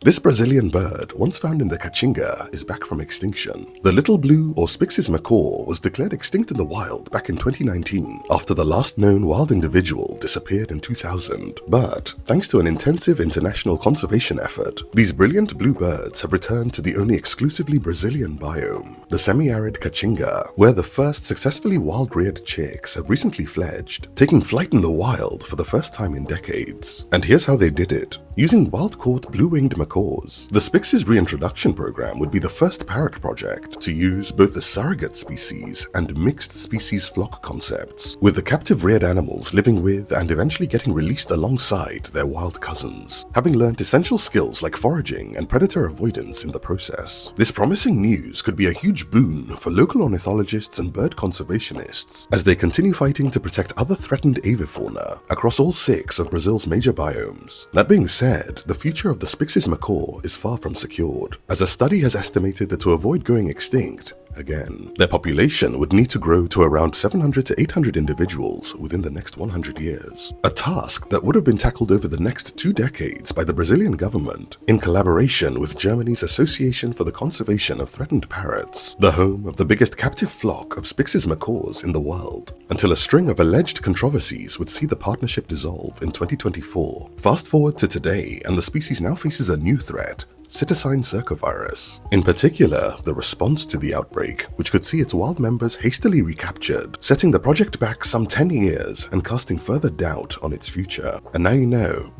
This Brazilian bird, once found in the Caatinga, is back from extinction. The little blue or Spix's macaw was declared extinct in the wild back in 2019 after the last known wild individual disappeared in 2000. But, thanks to an intensive international conservation effort, these brilliant blue birds have returned to the only exclusively Brazilian biome, the semi-arid Caatinga, where the first successfully wild-reared chicks have recently fledged, taking flight in the wild for the first time in decades. And here's how they did it. Using wild-caught blue-winged macaws, the Spix's reintroduction program would be the first parrot project to use both the surrogate species and mixed species flock concepts, with the captive reared animals living with and eventually getting released alongside their wild cousins, having learned essential skills like foraging and predator avoidance in the process. This promising news could be a huge boon for local ornithologists and bird conservationists as they continue fighting to protect other threatened avifauna across all 6 of Brazil's major biomes. That being said, the future of the Spix's macaw is far from secured, as a study has estimated that to avoid going extinct again, their population would need to grow to around 700 to 800 individuals within the next 100 years. A task that would have been tackled over the next 2 decades by the Brazilian government in collaboration with Germany's Association for the Conservation of Threatened Parrots, the home of the biggest captive flock of Spix's macaws in the world, until a string of alleged controversies would see the partnership dissolve in 2024. Fast forward to today, and the species now faces a new threat: cytosine circovirus. In particular, the response to the outbreak, which could see its wild members hastily recaptured, setting the project back some 10 years and casting further doubt on its future. And now you know.